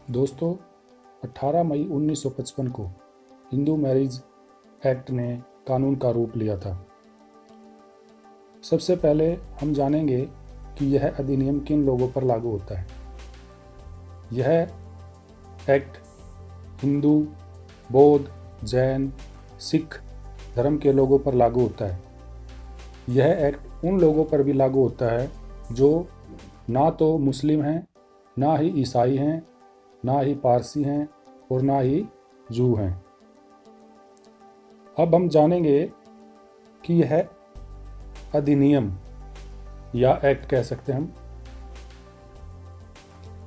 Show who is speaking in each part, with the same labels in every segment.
Speaker 1: दोस्तों, 18 मई 1955 को Hindu marriage act ने कानून का रूप लिया था। सबसे पहले हम जानेंगे कि यह अधिनियम किन लोगों पर लागू होता है। यह एक्ट हिंदू, बौद्ध, जैन, सिख धर्म के लोगों पर लागू होता है। यह एक्ट उन लोगों पर भी लागू होता है जो ना तो मुस्लिम हैं, ना ही ईसाई हैं, ना ही पारसी हैं और ना ही जू हैं। अब हम जानेंगे कि यह अधिनियम या एक्ट कह सकते हैं हम,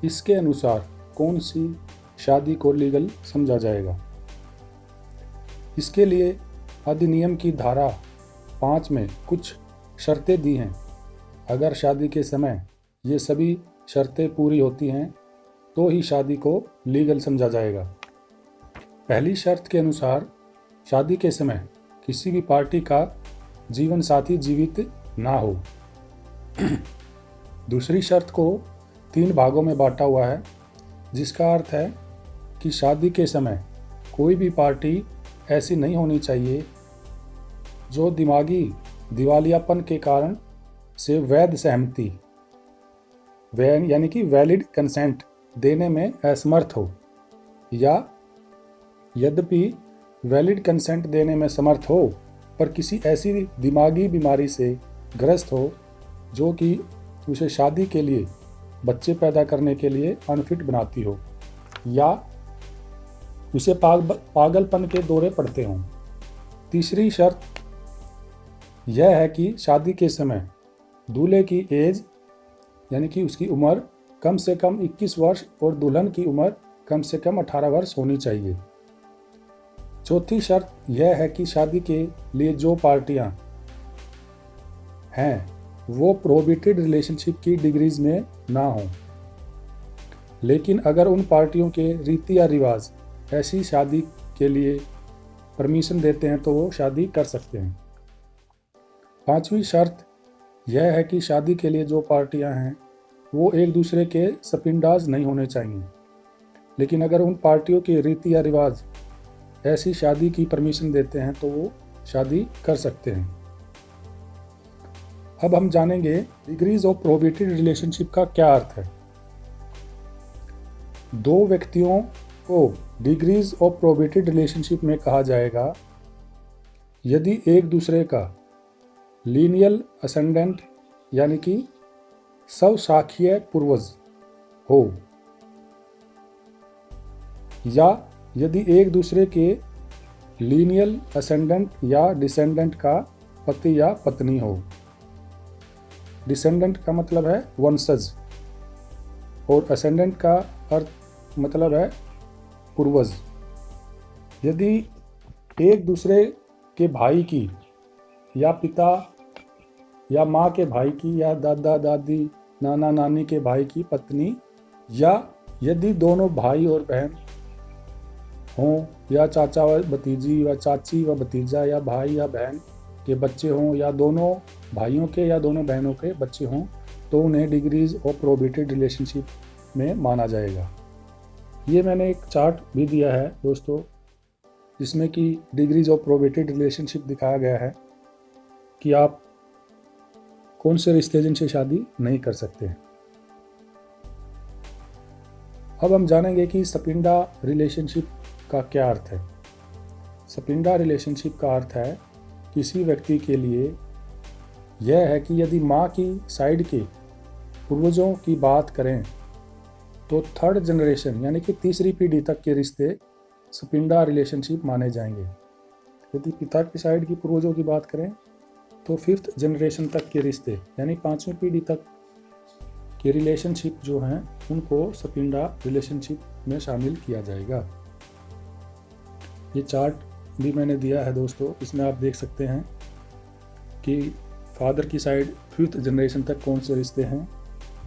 Speaker 1: इसके अनुसार कौन सी शादी को लीगल समझा जाएगा। इसके लिए अधिनियम की धारा 5 में कुछ शर्तें दी हैं। अगर शादी के समय ये सभी शर्तें पूरी होती हैं तो ही शादी को लीगल समझा जाएगा। पहली शर्त के अनुसार शादी के समय किसी भी पार्टी का जीवन साथी जीवित ना हो। दूसरी शर्त को 3 भागों में बांटा हुआ है, जिसका अर्थ है कि शादी के समय कोई भी पार्टी ऐसी नहीं होनी चाहिए जो दिमागी दिवालियापन के कारण से वैध सहमति यानी कि वैलिड कंसेंट देने में असमर्थ हो, या यद्यपि वैलिड कंसेंट देने में समर्थ हो पर किसी ऐसी दिमागी बीमारी से ग्रस्त हो जो कि उसे शादी के लिए, बच्चे पैदा करने के लिए अनफिट बनाती हो, या उसे पागलपन के दौरे पड़ते हों। तीसरी शर्त यह है कि शादी के समय दूल्हे की एज यानी कि उसकी उम्र कम से कम 21 वर्ष और दुल्हन की उम्र कम से कम 18 वर्ष होनी चाहिए। चौथी शर्त यह है कि शादी के लिए जो पार्टियां हैं वो प्रोहिबिटेड रिलेशनशिप की डिग्रीज में ना हों, लेकिन अगर उन पार्टियों के रीति या रिवाज ऐसी शादी के लिए परमिशन देते हैं तो वो शादी कर सकते हैं। पांचवी शर्त यह है कि शादी के लिए जो पार्टियां हैं वो एक दूसरे के सपिंडाज नहीं होने चाहिए, लेकिन अगर उन पार्टियों के रीति या रिवाज ऐसी शादी की परमिशन देते हैं तो वो शादी कर सकते हैं। अब हम जानेंगे डिग्रीज ऑफ प्रोहिबिटेड रिलेशनशिप का क्या अर्थ है। दो व्यक्तियों को डिग्रीज ऑफ प्रोहिबिटेड रिलेशनशिप में कहा जाएगा यदि एक दूसरे का लीनियल असेंडेंट यानी कि स्वशाखीय पूर्वज हो, या यदि एक दूसरे के लीनियल असेंडेंट या डिसेंडेंट का पति या पत्नी हो। डिसेंडेंट का मतलब है वंशज और असेंडेंट का अर्थ मतलब है पूर्वज। यदि एक दूसरे के भाई की या पिता या माँ के भाई की या दादा दादी नाना नानी के भाई की पत्नी, या यदि दोनों भाई और बहन हों, या चाचा व भतीजी व चाची व भतीजा, या भाई या बहन के बच्चे हों, या दोनों भाइयों के या दोनों बहनों के बच्चे हों, तो उन्हें डिग्रीज ऑफ प्रोहिबिटेड रिलेशनशिप में माना जाएगा। ये मैंने एक चार्ट भी दिया है दोस्तों, जिसमें कि डिग्रीज ऑफ प्रोहिबिटेड रिलेशनशिप दिखाया गया है कि आप कौन से रिश्ते जिनसे शादी नहीं कर सकते। अब हम जानेंगे कि सपिंडा रिलेशनशिप का क्या अर्थ है। सपिंडा रिलेशनशिप का अर्थ है किसी व्यक्ति के लिए यह है कि यदि माँ की साइड के पूर्वजों की बात करें तो 3rd जनरेशन यानी कि तीसरी पीढ़ी तक के रिश्ते सपिंडा रिलेशनशिप माने जाएंगे। यदि पिता की साइड की पूर्वजों की बात करें तो 5th जनरेशन तक के रिश्ते यानी 5वीं पीढ़ी तक के रिलेशनशिप जो हैं उनको सपिंडा रिलेशनशिप में शामिल किया जाएगा। ये चार्ट भी मैंने दिया है दोस्तों, इसमें आप देख सकते हैं कि फादर की साइड 5th जनरेशन तक कौन से रिश्ते हैं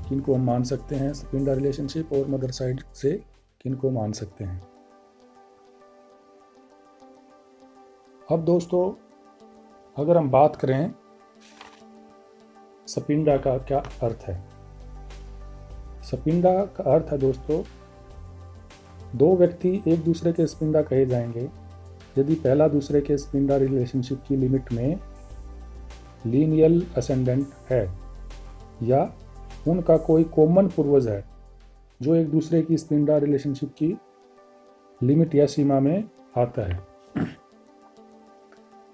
Speaker 1: किनको हम मान सकते हैं सपिंडा रिलेशनशिप, और मदर साइड से किनको मान सकते हैं। अब दोस्तों अगर हम बात करें सपिंडा का क्या अर्थ है। सपिंडा का अर्थ है दोस्तों दो व्यक्ति एक दूसरे के स्पिंदा कहे जाएंगे यदि पहला दूसरे के स्पिंदा रिलेशनशिप की लिमिट में लीनियल असेंडेंट है या उनका कोई कॉमन पूर्वज है जो एक दूसरे की स्पिंदा रिलेशनशिप की लिमिट या सीमा में आता है।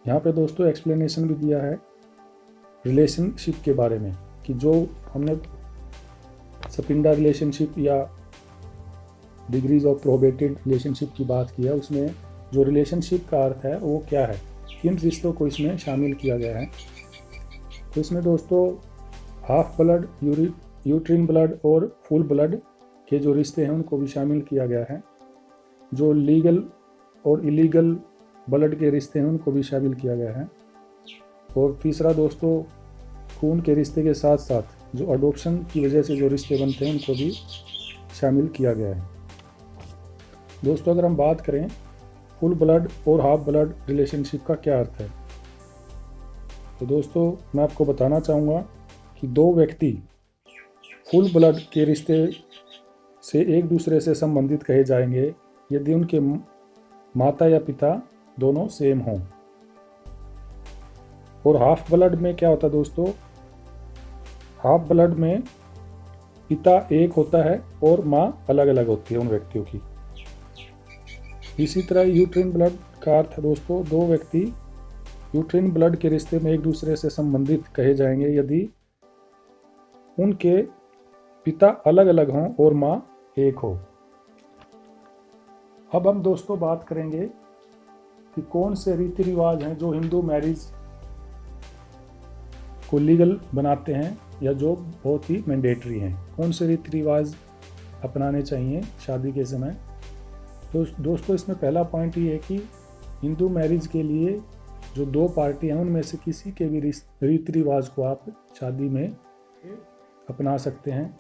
Speaker 1: यहाँ पे दोस्तों एक्सप्लेनेशन भी दिया है रिलेशनशिप के बारे में कि जो हमने स्पिंदा रिलेशनशिप या डिग्रीज ऑफ प्रोबेटेड रिलेशनशिप की बात की है, उसमें जो रिलेशनशिप का अर्थ है वो क्या है, किन रिश्तों को इसमें शामिल किया गया है। तो इसमें दोस्तों हाफ ब्लड, यूट्रिन ब्लड और फुल ब्लड के जो रिश्ते हैं उनको भी शामिल किया गया है। जो लीगल और इलीगल ब्लड के रिश्ते हैं उनको भी शामिल किया गया है। और तीसरा दोस्तों खून के रिश्ते के साथ साथ जो अडॉप्शन की वजह से जो रिश्ते बनते हैं उनको भी शामिल किया गया है। दोस्तों अगर हम बात करें फुल ब्लड और हाफ ब्लड रिलेशनशिप का क्या अर्थ है, तो दोस्तों मैं आपको बताना चाहूँगा कि दो व्यक्ति फुल ब्लड के रिश्ते से एक दूसरे से संबंधित कहे जाएंगे यदि उनके माता या पिता दोनों सेम हों। और हाफ ब्लड में क्या होता है दोस्तों, हाफ ब्लड में पिता एक होता है और माँ अलग अलग होती है उन व्यक्तियों की। इसी तरह यूट्रिन ब्लड का अर्थ है दोस्तों, दो व्यक्ति यूट्रिन ब्लड के रिश्ते में एक दूसरे से संबंधित कहे जाएंगे यदि उनके पिता अलग अलग हों और माँ एक हो। अब हम दोस्तों बात करेंगे कि कौन से रीति रिवाज हैं जो हिंदू मैरिज को लीगल बनाते हैं या जो बहुत ही मैंडेटरी हैं, कौन से रीति रिवाज अपनाने चाहिए शादी के समय। तो दोस्तों इसमें पहला पॉइंट ये है कि हिंदू मैरिज के लिए जो दो पार्टी हैं उनमें से किसी के भी रीति रिवाज को आप शादी में अपना सकते हैं।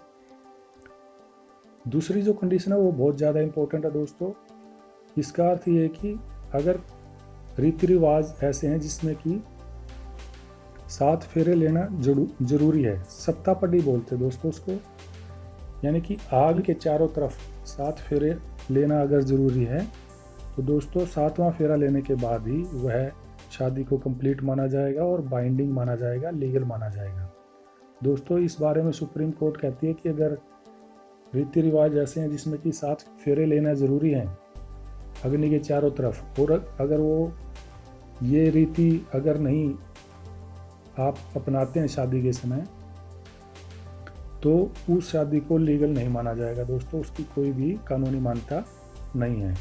Speaker 1: दूसरी जो कंडीशन है वो बहुत ज़्यादा इम्पोर्टेंट है दोस्तों। इसका अर्थ ये है कि अगर रीति रिवाज ऐसे हैं जिसमें कि 7 फेरे लेना जरूरी है, सप्तापदी बोलते हैं दोस्तों उसको, यानी कि आग के चारों तरफ 7 फेरे लेना अगर ज़रूरी है तो दोस्तों 7वां फेरा लेने के बाद ही वह शादी को कंप्लीट माना जाएगा और बाइंडिंग माना जाएगा, लीगल माना जाएगा। दोस्तों इस बारे में सुप्रीम कोर्ट कहती है कि अगर रीति रिवाज ऐसे हैं जिसमें कि 7 फेरे लेना ज़रूरी हैं अग्नि के चारों तरफ, और अगर वो ये रीति अगर नहीं आप अपनाते हैं शादी के समय तो उस शादी को लीगल नहीं माना जाएगा दोस्तों, उसकी कोई भी कानूनी मान्यता नहीं है।